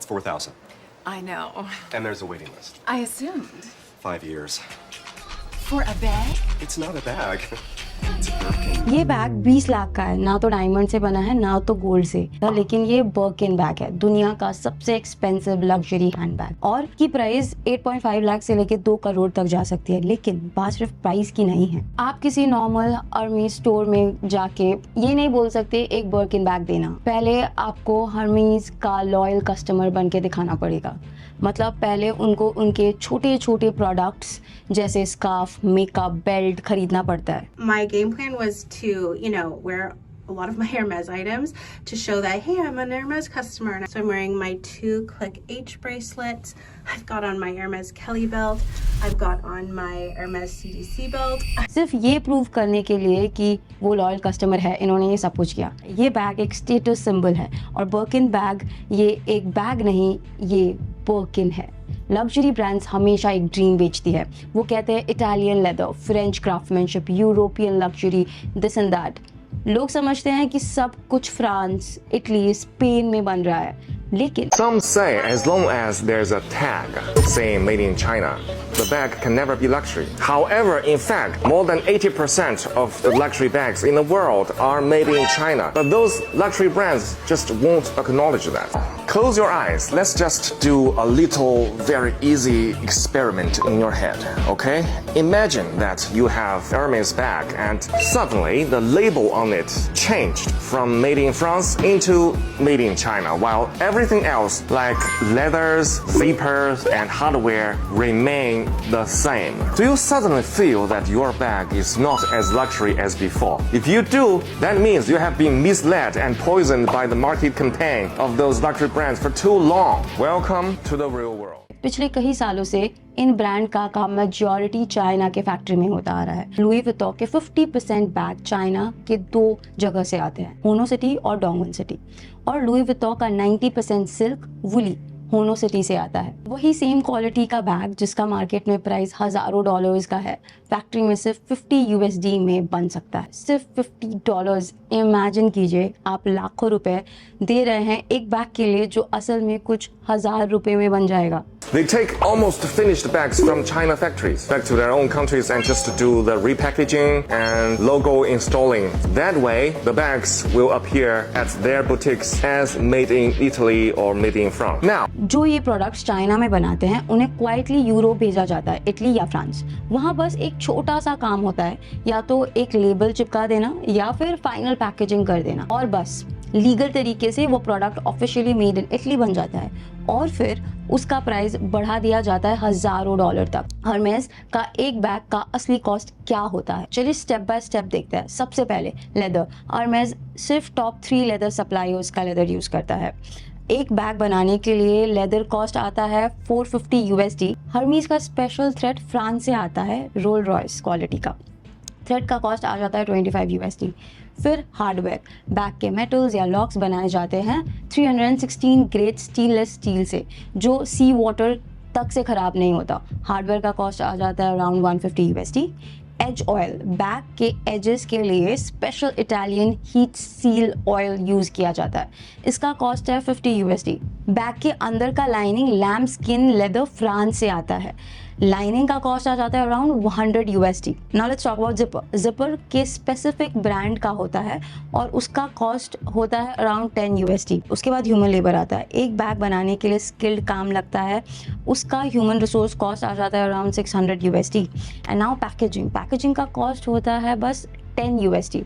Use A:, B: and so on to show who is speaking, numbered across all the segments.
A: It's 4,000.
B: I know.
A: And there's a waiting list.
B: I assumed.
A: 5 years.
B: For a bag?
A: It's not a bag. It's a Birkin.
C: ये bag 20 lakh का है, ना तो diamond से बना है ना तो गोल्ड से, लेकिन ये बर्किन बैग है, दुनिया का सबसे एक्सपेंसिव लग्जरी हैंडबैग और की प्राइस 8.5 लाख से लेके 2 करोड़ तक जा सकती है। लेकिन बात सिर्फ प्राइस की नहीं है। आप किसी नॉर्मल हर्मीज स्टोर में जाके ये नहीं बोल सकते एक बर्किन बैग देना, पहले आपको हर्मीज का लॉयल कस्टमर बन के दिखाना पड़ेगा। मतलब पहले उनको उनके छोटे छोटे प्रोडक्ट्स जैसे स्कार्फ, मेकअप, बेल्ट खरीदना पड़ता है।
D: My game plan was to, wear a lot of my Hermes items to show that, hey, I'm an Hermes customer. And so I'm wearing my 2-click H bracelets. I've got on my Hermes Kelly belt. I've got on my Hermes CDC belt.
C: सिर्फ ये prove करने के लिए कि वो loyal customer है, इन्होंने ये सब कुछ किया। ये बैग एक स्टेटस सिंबल है और बर्किन बैग ये एक बैग नहीं, ये बर्किन है। लग्जरी ब्रांड्स हमेशा एक ड्रीम बेचती है। वो कहते हैं Italian leather, French craftsmanship, European luxury, this and that. लोग समझते हैं कि सब कुछ फ्रांस, इटली, स्पेन में बन रहा है, लेकिन
E: Some say as long as there's a tag saying made in China, the bag can never be luxury. However, in fact, more than 80% of the luxury bags in the world are made in China. But those luxury brands just won't acknowledge that. Close your eyes. Let's just do a little very easy experiment in your head, okay? Imagine that you have Hermes bag and suddenly the label on it changed from made in France into made in China, while everything else like leathers, zippers and hardware remain the same. Do you suddenly feel that your bag is not as luxury as before? If you do, that means you have been misled and poisoned by the market campaign of those luxury brands for too long. Welcome to the real world.
C: पिछले कई सालों से इन brand का काम majority China के factory में होता आ रहा है। लुई विटॉन के 50% बैग चाइना के 2 जगह से आते हैं, होनो सिटी और डोंगवन सिटी, और लुई विटॉन का 90% सिल्क वुली होनो सिटी से आता है। वही सेम क्वालिटी का बैग जिसका मार्केट में प्राइस हजारों डॉलर्स का है, फैक्ट्री में सिर्फ 50 USD में बन सकता है। सिर्फ $50। इमेजिन कीजिए आप लाखों रुपए दे रहे हैं एक बैग के लिए जो असल में कुछ हजार रुपए में बन जाएगा।
E: They take almost finished bags from China factories back to their own countries and just do the repackaging and logo installing. That way, the bags will appear at their boutiques as made in Italy or made in France. Now,
C: जो ये products China में बनाते हैं उन्हें quietly Europe भेजा जाता है, Italy या फ्रांस। वहाँ बस एक छोटा सा काम होता है, या तो एक लेबल चिपका देना या फिर फाइनल पैकेजिंग कर देना, और बस लीगल तरीके से वो product officially made in Italy बन जाता है और फिर उसका प्राइस बढ़ा दिया जाता है हजारों डॉलर तक। हर्मेस का एक बैग का असली कॉस्ट क्या होता है, चलिए स्टेप बाय स्टेप देखते हैं। सबसे पहले लेदर। हर्मेस सिर्फ टॉप 3 लेदर सप्लायर्स का लेदर यूज करता है। एक बैग बनाने के लिए लेदर कॉस्ट आता है 450 USD। हर्मीज का स्पेशल थ्रेड फ्रांस से आता है, रोल रॉयस क्वालिटी का। थ्रेड का कॉस्ट आ जाता है 25 USD। फिर हार्डवेयर, बैग के मेटल्स या लॉक्स बनाए जाते हैं 316 ग्रेड स्टीनलेस स्टील से, जो सी वाटर तक से ख़राब नहीं होता। हार्डवेयर का कॉस्ट आ जाता है around 150 USD। Edge oil, bag के एजेस के लिए special Italian heat seal oil use किया जाता है, इसका कॉस्ट है 50 USD। बैग के अंदर का lining lamb skin leather France से आता है, लाइनिंग का कॉस्ट आ जाता है around 100 USD। Now let's talk about zipper. Zipper के स्पेसिफिक ब्रांड का होता है और उसका कॉस्ट होता है अराउंड 10 USD। उसके बाद ह्यूमन लेबर आता है। एक बैग बनाने के लिए स्किल्ड काम लगता है, उसका ह्यूमन रिसोर्स कॉस्ट आ जाता है around 600 USD। And now packaging. Packaging का कॉस्ट होता है बस 10 USD।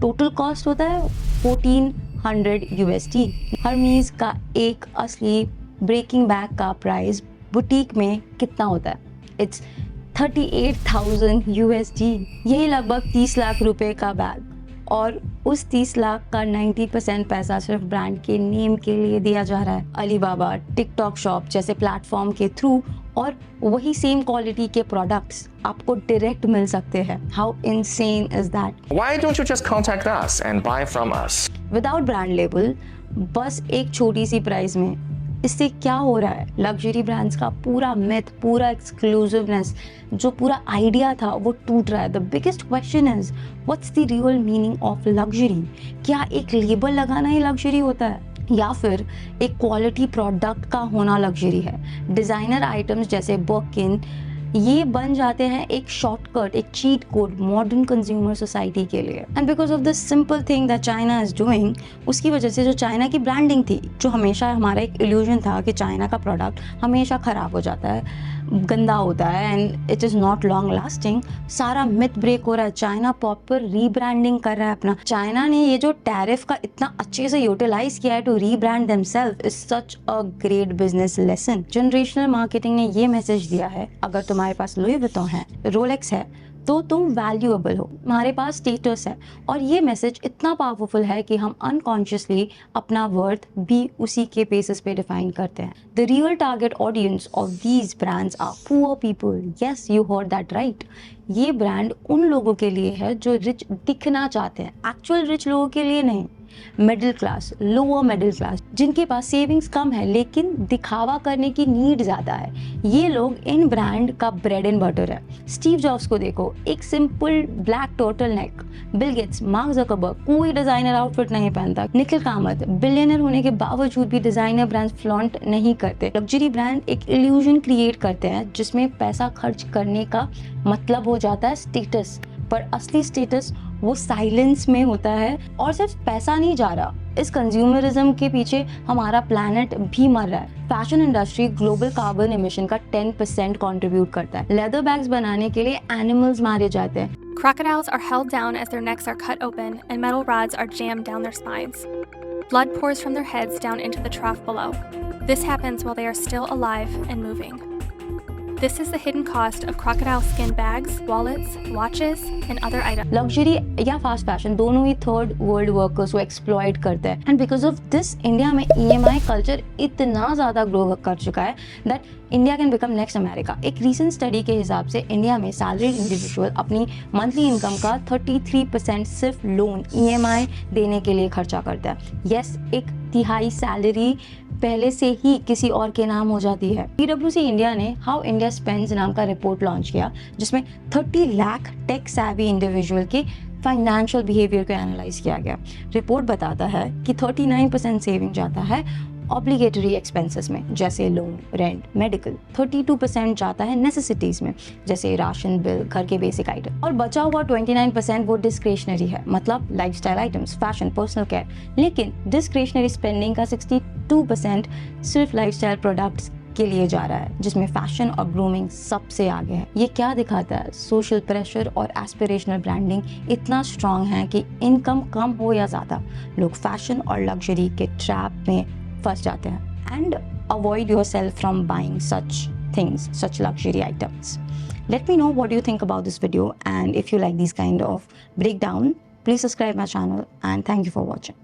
C: टोटल कॉस्ट होता है 1400 USD। हर्मीज का एक असली ब्रेकिंग बैग का प्राइस बुटीक में कितना होता है? It's 38,000 USD। यही लगभग 30 लाख रुपए का बैग, और उस 30 लाख का 90% पैसा सिर्फ ब्रांड के नेम के लिए दिया जा रहा है। अलीबाबा, टिकटॉक शॉप जैसे प्लेटफॉर्म के थ्रू, और वही सेम क्वालिटी के प्रोडक्ट्स आपको डायरेक्ट मिल सकते हैं। How insane is that?
E: why don't you just contact us and buy from us?
C: Without brand label, बस एक छोटी सी प्राइस में। इससे क्या हो रहा है? लग्जरी ब्रांड्स का पूरा मिथ, पूरा एक्सक्लूसिवनेस, जो पूरा आइडिया था वो टूट रहा है। The biggest question is what's the real meaning of luxury? क्या एक लेबल लगाना ही लग्जरी होता है? या फिर एक क्वालिटी प्रोडक्ट का होना लग्जरी है। डिज़ाइनर आइटम्स जैसे बर्किन ये बन जाते हैं एक शॉर्टकट, एक cheat code modern consumer society के लिए। And because of this simple thing that China is doing, उसकी वजह से जो चाइना की ब्रांडिंग थी, जो हमेशा हमारा एक इल्यूजन था कि चाइना का प्रोडक्ट हमेशा ख़राब हो जाता है, गंदा होता है and it is not long lasting, सारा मिथ ब्रेक हो रहा है। चाइना प्रॉपर रीब्रांडिंग कर रहा है अपना। चाइना ने ये जो टैरिफ का इतना अच्छे से यूटिलाइज किया है to rebrand themselves is such a great business lesson. Generational marketing ने ये मैसेज दिया है, अगर तुम्हारे पास लुई विटॉन है, रोलेक्स है, तो तुम वैल्यूएबल हो, हमारे पास स्टेटस है। और ये मैसेज इतना पावरफुल है कि हम अनकॉन्शियसली अपना वर्थ भी उसी के बेसिस पे डिफाइन करते हैं। The real target audience of these brands are poor people. Yes, you heard that right. ये ब्रांड उन लोगों के लिए है जो रिच दिखना चाहते हैं, एक्चुअल रिच लोगों के लिए नहीं। Middle class, lower middle class, जिनके पास सेविंग्स कम है लेकिन दिखावा करने की नीड ज़्यादा है, ये लोग इन ब्रांड का ब्रेड एंड बटर है। स्टीव जॉब्स को देखो, एक simple black turtle neck. Bill Gates, mark Zuckerberg कोई डिज़ाइनर आउटफिट नहीं पहनता। निखिल कामत बिलियनर होने के बावजूद भी डिज़ाइनर ब्रांड्स फ्लॉन्ट नहीं करते। लग्जरी ब्रांड एक इल्यूजन क्रिएट करते हैं जिसमें पैसा खर्च करने का मतलब हो जाता है स्टेटस, पर असली स्टेटस वो साइलेंस में होता है। और सिर्फ पैसा नहीं जा रहा, इस कंज्यूमरिज्म के पीछे हमारा प्लैनेट भी मर रहा है। Fashion industry global carbon emission का 10% कंट्रीब्यूट करता है। लेदर बैग्स बनाने के लिए एनिमल्स मारे जाते हैं।
F: Crocodiles are held down as their necks are cut open and metal rods are jammed down their spines. Blood pours from their heads down into the trough below. This happens while they are still alive and moving. This is the hidden cost of crocodile skin bags, wallets, watches, and other items.
C: Luxury या fast fashion दोनों ही third world workers को exploit करते हैं। And because of this India में EMI culture इतना ज़्यादा grow कर चुका है that India can become next America. एक रीसेंट स्टडी के हिसाब से इंडिया में सैलरीड इंडिविजुअल अपनी मंथली इनकम का 33% सिर्फ लोन EMI देने के लिए खर्चा करता है। यस, एक तिहाई सैलरी पहले से ही किसी और के नाम हो जाती है। PwC इंडिया ने हाउ इंडिया स्पेंड्स नाम का रिपोर्ट लॉन्च किया जिसमें 30 लाख टेक सैवी इंडिविजुअल के फाइनेंशियल बिहेवियर को एनालाइज किया गया। रिपोर्ट बताता है कि 39% सेविंग जाता है ऑब्लिगेटरी एक्सपेंसेस में जैसे लोन, रेंट, मेडिकल। 32% जाता है नेसेसिटीज़ में जैसे राशन बिल, घर के बेसिक आइटम। और बचा हुआ 29% वो डिस्क्रेशनरी है, मतलब lifestyle items, fashion, personal care. लेकिन डिस्क्रेशनरी स्पेंडिंग का 62% सिर्फ लाइफस्टाइल प्रोडक्ट्स के लिए जा रहा है, जिसमें फैशन और ग्रूमिंग सबसे आगे है। ये क्या दिखाता है? सोशल प्रेशर और एस्पिरेशनल ब्रांडिंग इतना स्ट्रांग है कि इनकम कम हो या ज़्यादा, लोग फैशन और लग्जरी के ट्रैप में फंस जाते हैं। And avoid your self from buying such things, such luxury items. Let me know what you think about this video, and if you like these kind of breakdown, please subscribe my channel, and thank you for watching.